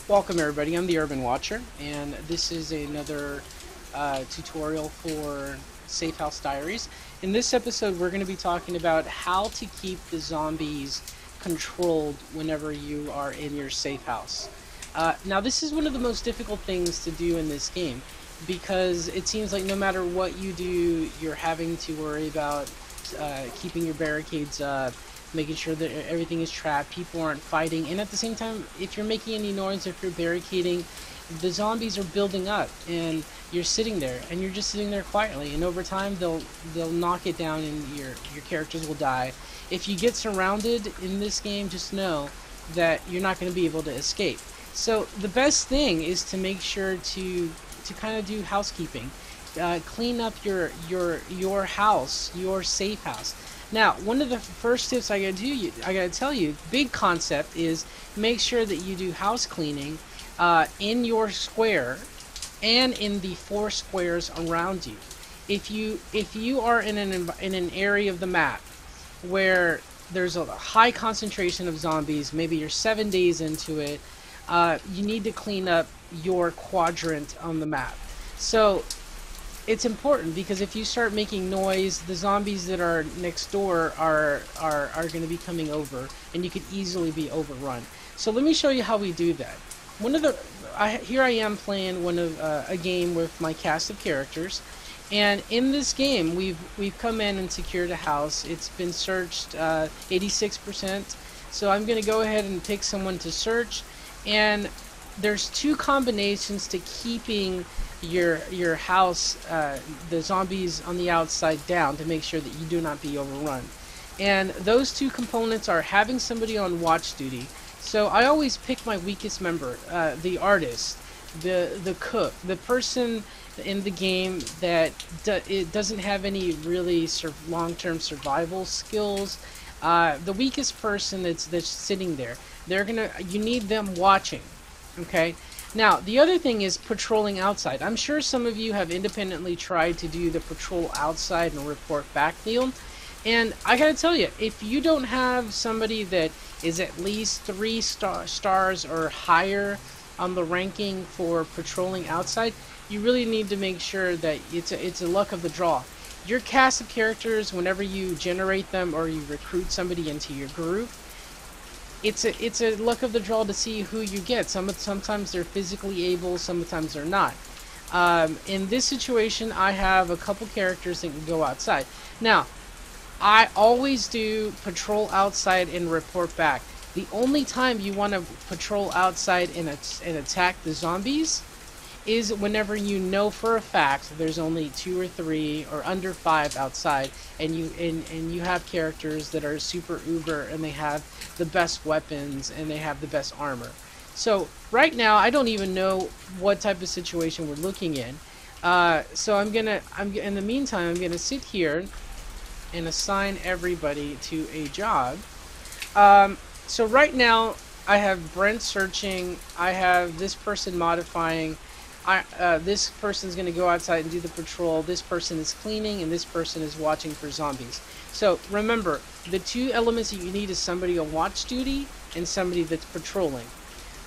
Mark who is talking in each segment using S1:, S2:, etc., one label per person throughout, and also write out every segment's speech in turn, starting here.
S1: Welcome everybody, I'm the Urban Watcher, and this is another tutorial for Zafehouse Diaries. In this episode we're going to be talking about how to keep the zombies controlled whenever you are in your safe house. Now this is one of the most difficult things to do in this game, because it seems like no matter what you do, you're having to worry about keeping your barricades up, making sure that everything is trapped, people aren't fighting, and at the same time, if you're making any noise, if you're barricading, the zombies are building up, and you're sitting there, and you're just sitting there quietly, and over time they'll knock it down, and your characters will die. If you get surrounded in this game, just know that you're not going to be able to escape. So the best thing is to make sure to kind of do housekeeping. Clean up your house, your safe house. Now, one of the first tips I gotta tell you, big concept is make sure that you do house cleaning in your square and in the 4 squares around you. If you are in an area of the map where there's a high concentration of zombies, maybe you're 7 days into it, you need to clean up your quadrant on the map. So it's important, because if you start making noise, the zombies that are next door are going to be coming over, and you could easily be overrun. So let me show you how we do that. Here I am playing a game with my cast of characters, and in this game we've come in and secured a house. It's been searched 86%. So I'm going to go ahead and pick someone to search, and there's 2 combinations to keeping your house, the zombies on the outside, down, to make sure that you do not be overrun. And those 2 components are having somebody on watch duty. So I always pick my weakest member, the artist, the cook, the person in the game that it doesn't have any really long-term survival skills. The weakest person that's sitting there, you need them watching. Okay. Now, the other thing is patrolling outside. I'm sure some of you have independently tried to do the patrol outside and report back deal. And I gotta tell you, if you don't have somebody that is at least 3 stars or higher on the ranking for patrolling outside, you really need to make sure that it's a luck of the draw. Your cast of characters, whenever you generate them or you recruit somebody into your group, it's a luck of the draw to see who you get. Sometimes they're physically able, sometimes they're not. In this situation, I have a couple characters that can go outside. Now, I always do patrol outside and report back. The only time you want to patrol outside and attack the zombies is whenever you know for a fact there's only 2 or 3 or under 5 outside, and you have characters that are super uber, and they have the best weapons and they have the best armor. So right now I don't even know what type of situation we're looking in. So in the meantime, I'm gonna sit here and assign everybody to a job. So right now I have Brent searching, I have this person modifying, this person's going to go outside and do the patrol, this person is cleaning, and this person is watching for zombies. So remember, the 2 elements that you need is somebody on watch duty and somebody that's patrolling.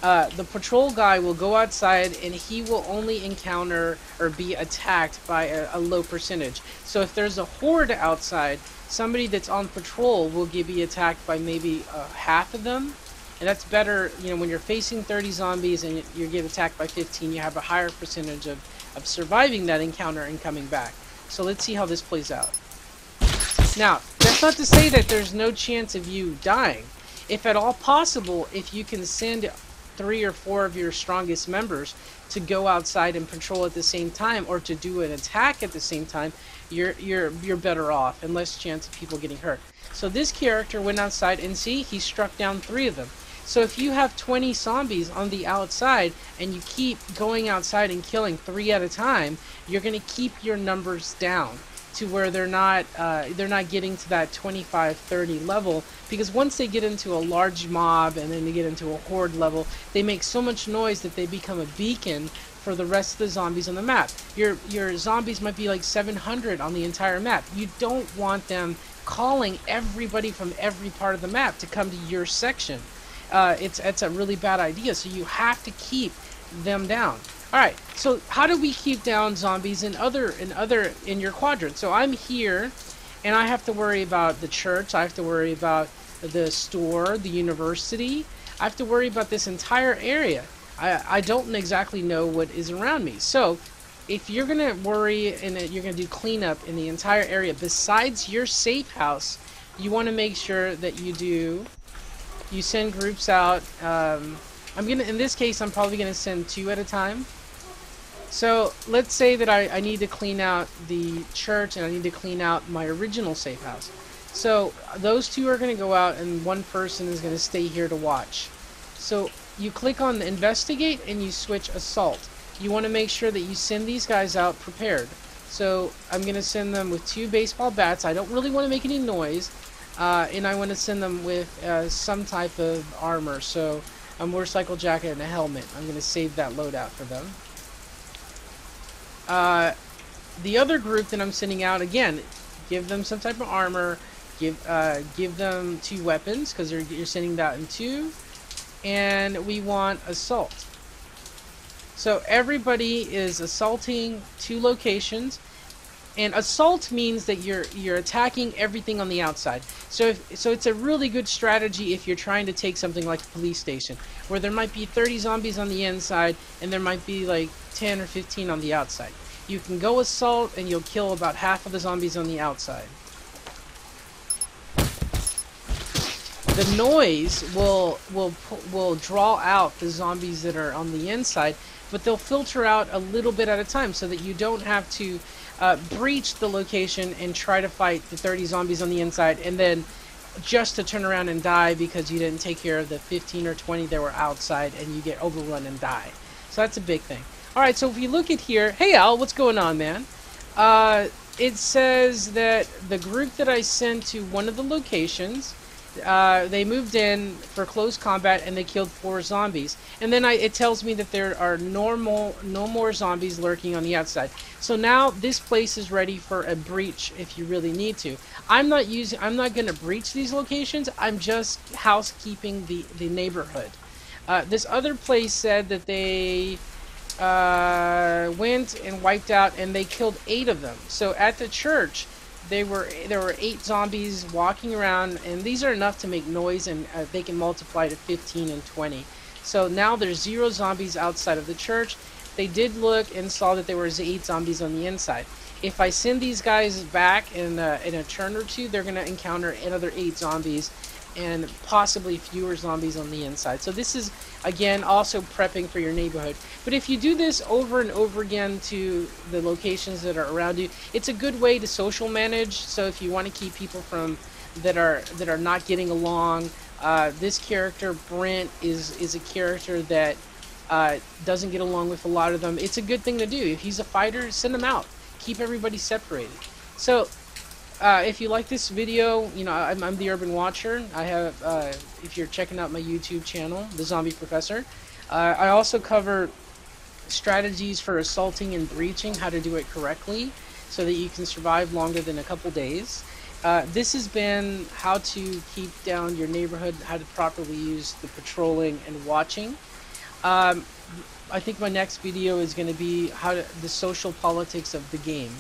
S1: The patrol guy will go outside, and he will only encounter or be attacked by a low percentage. So if there's a horde outside, somebody that's on patrol will be attacked by maybe half of them. And that's better, when you're facing 30 zombies and you get attacked by 15, you have a higher percentage of surviving that encounter and coming back. So let's see how this plays out. Now, that's not to say that there's no chance of you dying. If at all possible, if you can send 3 or 4 of your strongest members to go outside and patrol at the same time, or to do an attack at the same time, you're better off, and less chance of people getting hurt. So this character went outside, and see, he struck down 3 of them. So if you have 20 zombies on the outside and you keep going outside and killing 3 at a time, you're going to keep your numbers down to where they're not getting to that 25-30 level, because once they get into a large mob and then they get into a horde level, they make so much noise that they become a beacon for the rest of the zombies on the map. Your zombies might be like 700 on the entire map. You don't want them calling everybody from every part of the map to come to your section. it's a really bad idea. So you have to keep them down. All right. So how do we keep down zombies in your quadrant? So I'm here, and I have to worry about the church. I have to worry about the store, the university. I have to worry about this entire area. I don't exactly know what is around me. So if you're gonna worry and you're gonna do cleanup in the entire area besides your safe house, you want to make sure that you send groups out. In this case, I'm probably gonna send 2 at a time. So let's say that I need to clean out the church and I need to clean out my original safe house. So those 2 are going to go out and 1 person is going to stay here to watch. So you click on the investigate and you switch assault. You want to make sure that you send these guys out prepared. So I'm going to send them with 2 baseball bats. I don't really want to make any noise. And I want to send them with some type of armor. So a motorcycle jacket and a helmet. I'm going to save that loadout for them. The other group that I'm sending out, again, give them some type of armor, give them 2 weapons, because you're sending that in 2, and we want assault. So everybody is assaulting 2 locations, and assault means that you're attacking everything on the outside. So it's a really good strategy if you're trying to take something like a police station, where there might be 30 zombies on the inside, and there might be like 10 or 15 on the outside. You can go assault and you'll kill about half of the zombies on the outside. The noise will draw out the zombies that are on the inside, but they'll filter out a little bit at a time so that you don't have to breach the location and try to fight the 30 zombies on the inside and then just to turn around and die because you didn't take care of the 15 or 20 that were outside and you get overrun and die. So that's a big thing. Alright, so if you look at here, hey Al, what's going on, man? It says that the group that I sent to one of the locations, they moved in for close combat and they killed 4 zombies. And then it tells me that there are no more zombies lurking on the outside. So now this place is ready for a breach if you really need to. I'm not going to breach these locations. I'm just housekeeping the neighborhood. This other place said that they went and wiped out and they killed 8 of them. So at the church there were 8 zombies walking around, and these are enough to make noise, and they can multiply to 15 and 20. So now there's 0 zombies outside of the church. They did look and saw that there was 8 zombies on the inside. If I send these guys back in a turn or 2, they're going to encounter another 8 zombies and possibly fewer zombies on the inside. So this is, again, also prepping for your neighborhood. But if you do this over and over again to the locations that are around you, it's a good way to social manage. So if you want to keep people from that are not getting along, this character Brent is a character that doesn't get along with a lot of them. It's a good thing to do. If he's a fighter, send him out. Keep everybody separated. So if you like this video, you know, I'm the Urban Watcher. I have, if you're checking out my YouTube channel, The Zombie Professor, I also cover strategies for assaulting and breaching, how to do it correctly so that you can survive longer than a couple days. This has been how to keep down your neighborhood, how to properly use the patrolling and watching. I think my next video is going to be the social politics of the game.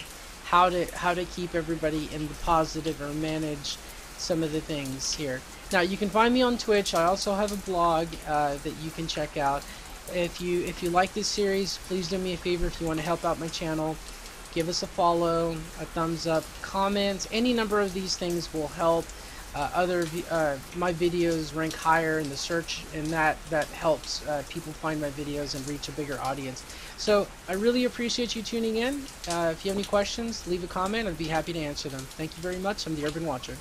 S1: How to keep everybody in the positive or manage some of the things here. Now you can find me on Twitch. I also have a blog that you can check out. If you like this series, please do me a favor. If you want to help out my channel, give us a follow, a thumbs up, comments. Any number of these things will help my videos rank higher in the search, and that helps people find my videos and reach a bigger audience. So I really appreciate you tuning in. If you have any questions, leave a comment. I'd be happy to answer them. Thank you very much. I'm the Urban Watcher.